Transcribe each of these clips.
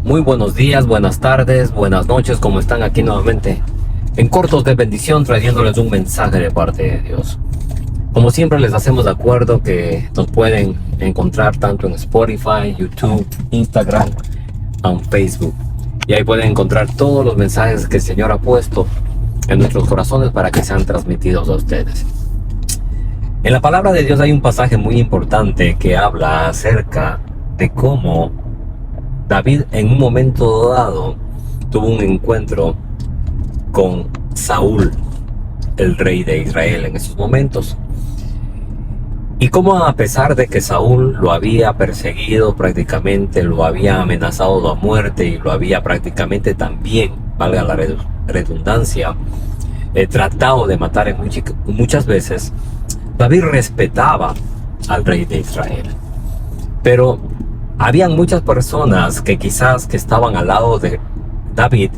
Muy buenos días, buenas tardes, buenas noches, como están aquí nuevamente en Cortos de Bendición, trayéndoles un mensaje de parte de Dios. Como siempre les hacemos de acuerdo que nos pueden encontrar tanto en Spotify, YouTube, Instagram, en Facebook. Y ahí pueden encontrar todos los mensajes que el Señor ha puesto en nuestros corazones para que sean transmitidos a ustedes. En la palabra de Dios hay un pasaje muy importante que habla acerca de cómo David en un momento dado tuvo un encuentro con Saúl, el rey de Israel en esos momentos. Y cómo, a pesar de que Saúl lo había perseguido prácticamente, lo había amenazado a muerte y lo había prácticamente también, valga la redundancia, tratado de matar en muchas veces, David respetaba al rey de Israel. Pero habían muchas personas que quizás que estaban al lado de David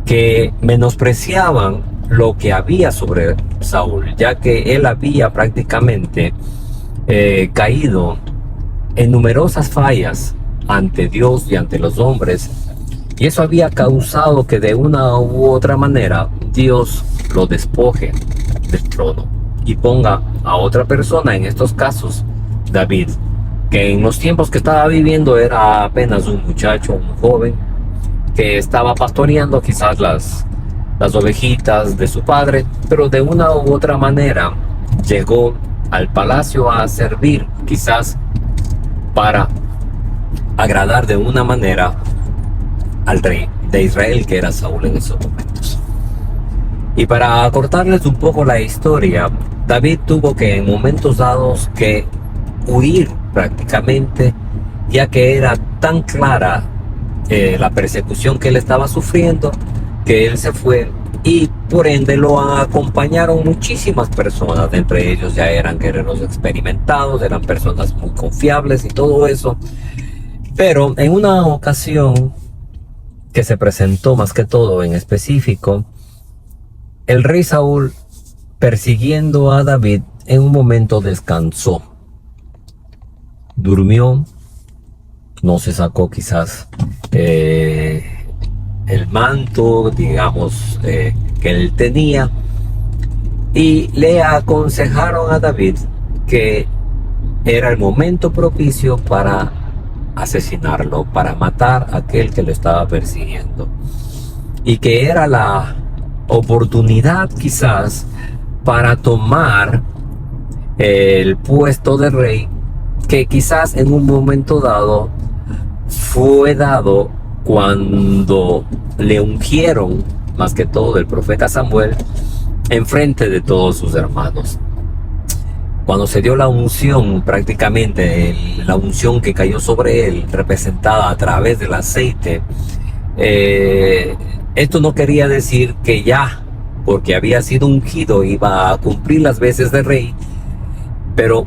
que menospreciaban lo que había sobre Saúl, ya que él había prácticamente caído en numerosas fallas ante Dios y ante los hombres, y eso había causado que de una u otra manera Dios lo despoje del trono y ponga a otra persona, en estos casos David, que en los tiempos que estaba viviendo era apenas un muchacho, un joven, que estaba pastoreando quizás las ovejitas de su padre, pero de una u otra manera llegó al palacio a servir, quizás para agradar de una manera al rey de Israel, que era Saúl en esos momentos. Y para acortarles un poco la historia, David tuvo que en momentos dados que huir prácticamente, ya que era tan clara la persecución que él estaba sufriendo, que él se fue, y por ende lo acompañaron muchísimas personas. Entre ellos ya eran guerreros experimentados, eran personas muy confiables y todo eso. Pero en una ocasión que se presentó, más que todo en específico, el rey Saúl, persiguiendo a David, en un momento descansó, durmió, no se sacó quizás el manto, digamos, que él tenía, y le aconsejaron a David que era el momento propicio para asesinarlo, para matar a aquel que lo estaba persiguiendo, y que era la oportunidad quizás para tomar el puesto de rey, que quizás en un momento dado fue dado cuando le ungieron, más que todo el profeta Samuel, en frente de todos sus hermanos. Cuando se dio la unción, prácticamente la unción que cayó sobre él, representada a través del aceite, esto no quería decir que ya, porque había sido ungido, iba a cumplir las veces de rey, pero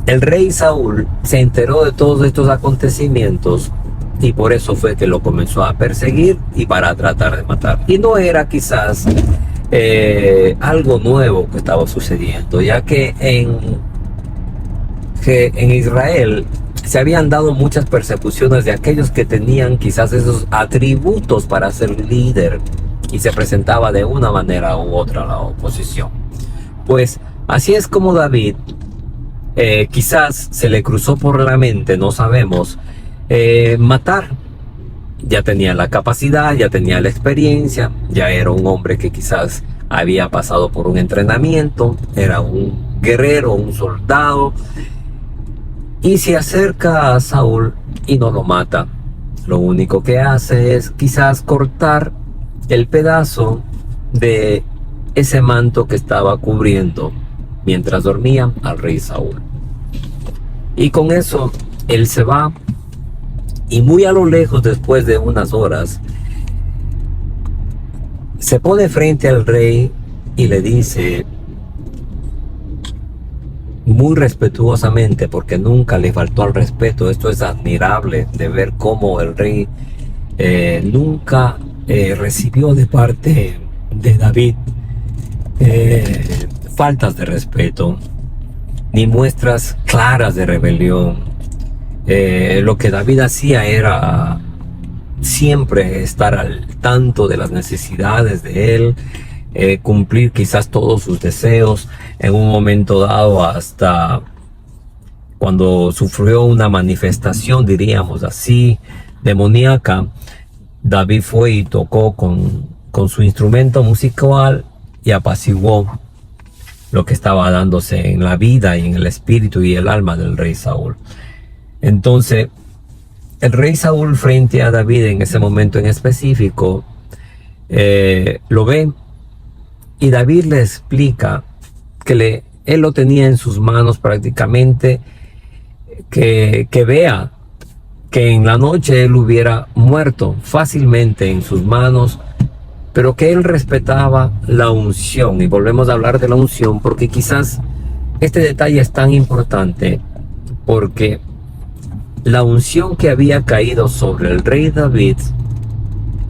el rey Saúl se enteró de todos estos acontecimientos y por eso fue que lo comenzó a perseguir y para tratar de matar. Y no era quizás algo nuevo que estaba sucediendo, ya que en Israel se habían dado muchas persecuciones de aquellos que tenían quizás esos atributos para ser líder, y se presentaba de una manera u otra la oposición. Pues así es como David, quizás se le cruzó por la mente, no sabemos, matar. Ya tenía la capacidad, ya tenía la experiencia, ya era un hombre que quizás había pasado por un entrenamiento, era un guerrero, un soldado, y se acerca a Saúl y no lo mata. Lo único que hace es quizás cortar el pedazo de ese manto que estaba cubriendo mientras dormía al rey Saúl. Y con eso él se va, y muy a lo lejos, después de unas horas, se pone frente al rey y le dice, muy respetuosamente, porque nunca le faltó al respeto. Esto es admirable de ver cómo el rey nunca recibió de parte de David faltas de respeto, ni muestras claras de rebelión, Lo que David hacía era siempre estar al tanto de las necesidades de él, cumplir quizás todos sus deseos. En un momento dado, hasta cuando sufrió una manifestación, diríamos así, demoníaca, David fue y tocó con su instrumento musical y apaciguó lo que estaba dándose en la vida y en el espíritu y el alma del rey Saúl. Entonces, el rey Saúl, frente a David en ese momento en específico, lo ve, y David le explica que él lo tenía en sus manos prácticamente, que vea que en la noche él hubiera muerto fácilmente en sus manos, pero que él respetaba la unción. Y volvemos a hablar de la unción porque quizás este detalle es tan importante, porque la unción que había caído sobre el rey David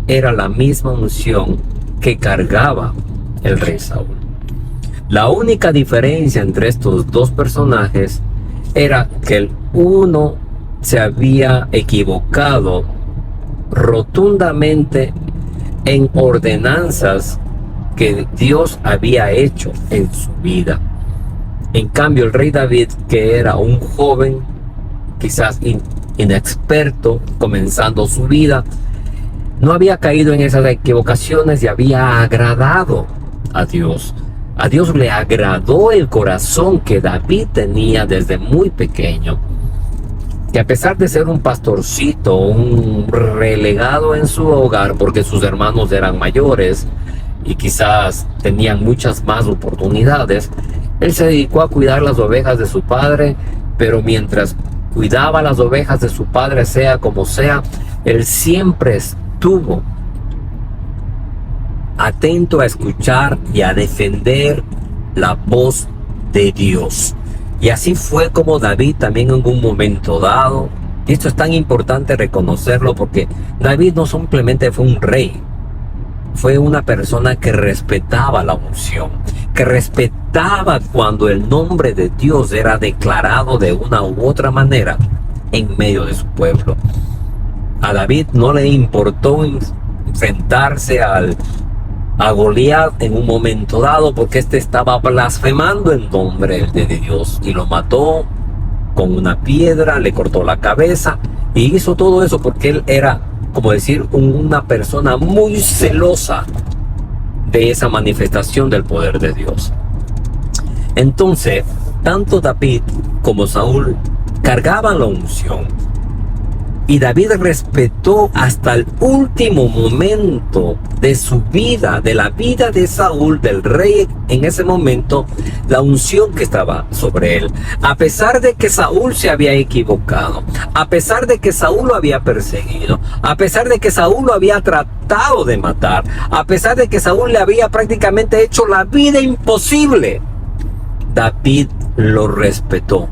era la misma unción que cargaba el rey Saúl. La única diferencia entre estos dos personajes era que el uno se había equivocado rotundamente en ordenanzas que Dios había hecho en su vida. En cambio, el rey David, que era un joven, quizás inexperto, comenzando su vida, no había caído en esas equivocaciones y había agradado a Dios. A Dios le agradó el corazón que David tenía desde muy pequeño, que a pesar de ser un pastorcito, un relegado en su hogar, porque sus hermanos eran mayores y quizás tenían muchas más oportunidades, él se dedicó a cuidar las ovejas de su padre, pero mientras cuidaba las ovejas de su padre, sea como sea, él siempre estuvo atento a escuchar y a defender la voz de Dios. Y así fue como David también en un momento dado. Y esto es tan importante reconocerlo, porque David no simplemente fue un rey, fue una persona que respetaba la unción, que respetaba cuando el nombre de Dios era declarado de una u otra manera en medio de su pueblo. A David no le importó enfrentarse a Goliat en un momento dado, porque este estaba blasfemando en nombre de Dios, y lo mató con una piedra, le cortó la cabeza, y hizo todo eso porque él era, como decir, una persona muy celosa de esa manifestación del poder de Dios. Entonces, tanto David como Saúl cargaban la unción, y David respetó hasta el último momento de su vida, de la vida de Saúl, del rey en ese momento, la unción que estaba sobre él. A pesar de que Saúl se había equivocado, a pesar de que Saúl lo había perseguido, a pesar de que Saúl lo había tratado de matar, a pesar de que Saúl le había prácticamente hecho la vida imposible, David lo respetó.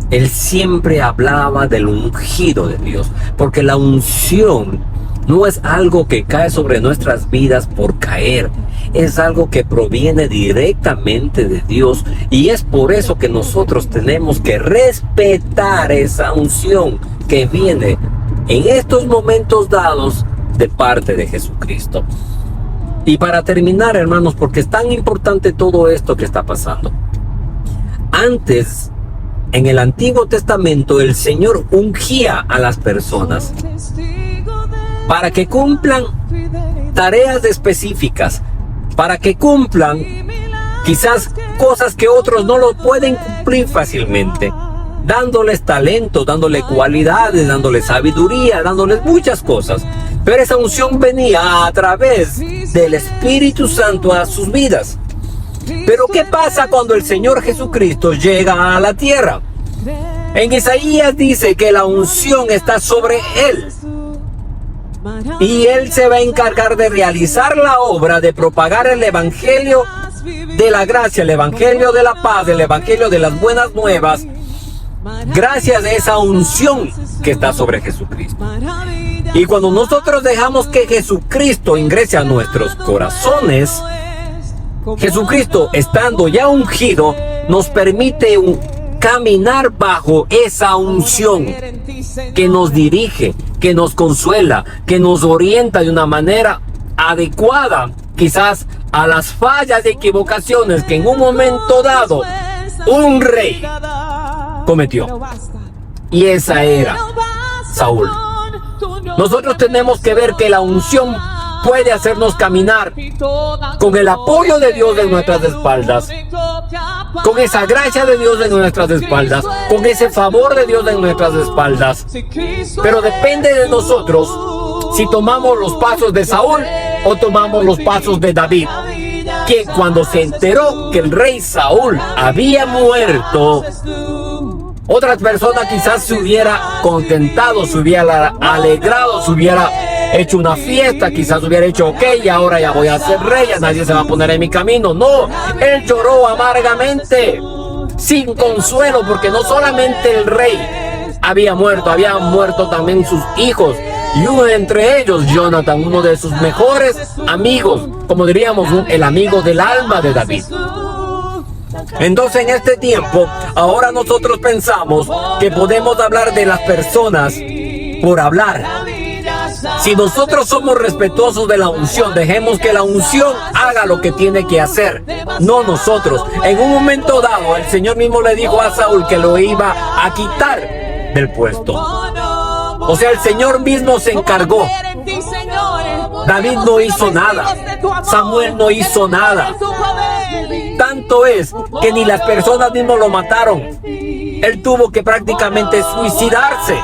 Él siempre hablaba del ungido de Dios, porque la unción no es algo que cae sobre nuestras vidas por caer, es algo que proviene directamente de Dios, y es por eso que nosotros tenemos que respetar esa unción que viene en estos momentos dados de parte de Jesucristo. Y para terminar, hermanos, porque es tan importante todo esto que está pasando. Antes, en el Antiguo Testamento, el Señor ungía a las personas para que cumplan tareas específicas, para que cumplan quizás cosas que otros no lo pueden cumplir fácilmente, dándoles talento, dándoles cualidades, dándoles sabiduría, dándoles muchas cosas. Pero esa unción venía a través del Espíritu Santo a sus vidas. Pero ¿qué pasa cuando el Señor Jesucristo llega a la tierra? En Isaías dice que la unción está sobre Él, y Él se va a encargar de realizar la obra de propagar el Evangelio de la gracia, el Evangelio de la paz, el Evangelio de las buenas nuevas, gracias a esa unción que está sobre Jesucristo. Y cuando nosotros dejamos que Jesucristo ingrese a nuestros corazones, Jesucristo, estando ya ungido, nos permite caminar bajo esa unción que nos dirige, que nos consuela, que nos orienta de una manera adecuada, quizás a las fallas y equivocaciones que en un momento dado un rey cometió. Y esa era Saúl. Nosotros tenemos que ver que la unción puede hacernos caminar con el apoyo de Dios en nuestras espaldas, con esa gracia de Dios en nuestras espaldas, con ese favor de Dios en nuestras espaldas. Pero depende de nosotros si tomamos los pasos de Saúl o tomamos los pasos de David, que cuando se enteró que el rey Saúl había muerto, otras personas quizás se hubiera contentado, se hubiera alegrado, se hubiera hecho una fiesta, quizás hubiera hecho ok, ahora ya voy a ser rey, ya nadie se va a poner en mi camino. No, él lloró amargamente, sin consuelo, porque no solamente el rey habían muerto también sus hijos, y uno entre ellos, Jonathan, uno de sus mejores amigos, como diríamos, el amigo del alma de David. Entonces en este tiempo, ahora nosotros pensamos que podemos hablar de las personas por hablar. Si nosotros somos respetuosos de la unción, dejemos que la unción haga lo que tiene que hacer, no nosotros. En un momento dado, el Señor mismo le dijo a Saúl que lo iba a quitar del puesto. O sea, el Señor mismo se encargó. David no hizo nada. Samuel no hizo nada. Tanto es que ni las personas mismas lo mataron. Él tuvo que prácticamente suicidarse.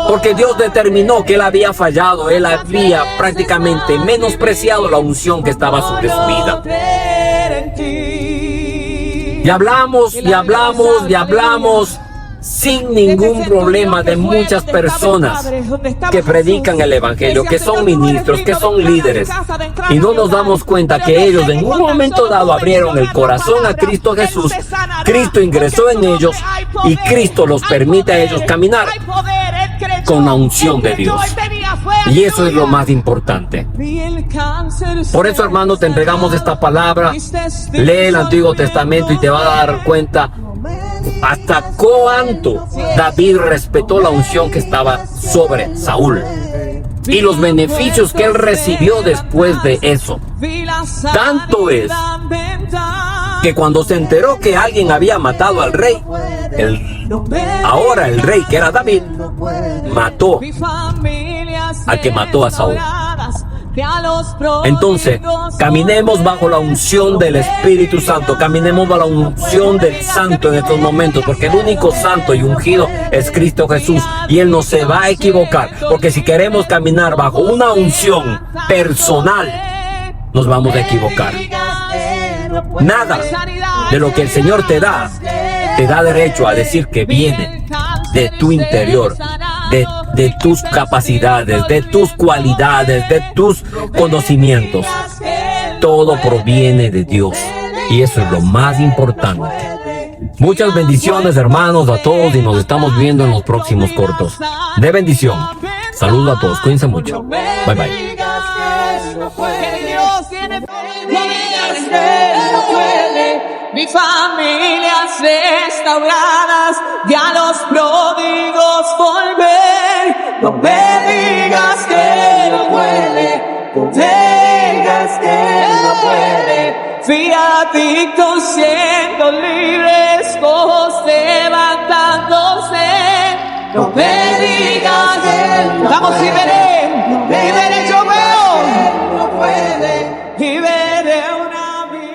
Porque Dios determinó que él había fallado, él había prácticamente menospreciado la unción que estaba sobre su vida. Y hablamos sin ningún problema de muchas personas que predican el evangelio, que son ministros, que son líderes, y no nos damos cuenta que ellos en un momento dado abrieron el corazón a Cristo Jesús. Cristo ingresó en ellos y Cristo los permite a ellos caminar con la unción de Dios, y eso es lo más importante. Por eso, hermano, te entregamos esta palabra. Lee el Antiguo Testamento y te vas a dar cuenta hasta cuánto David respetó la unción que estaba sobre Saúl y los beneficios que él recibió después de eso. Tanto es que cuando se enteró que alguien había matado al rey, ahora el rey, que era David, mató al que mató a Saúl. Entonces, caminemos bajo la unción del Espíritu Santo, caminemos bajo la unción del Santo en estos momentos, porque el único santo y ungido es Cristo Jesús, y Él no se va a equivocar, porque si queremos caminar bajo una unción personal, nos vamos a equivocar. Nada de lo que el Señor te da derecho a decir que viene de tu interior, de tus capacidades, de tus cualidades, de tus conocimientos. Todo proviene de Dios, y eso es lo más importante. Muchas bendiciones, hermanos, a todos, y nos estamos viendo en los próximos cortos de bendición. Saludos a todos, cuídense mucho. Bye bye. Mi familias restauradas, y a los pródigos volver. No me digas que no puede, no digas que no puede. Fui adicto siendo libres, todos levantándose. No me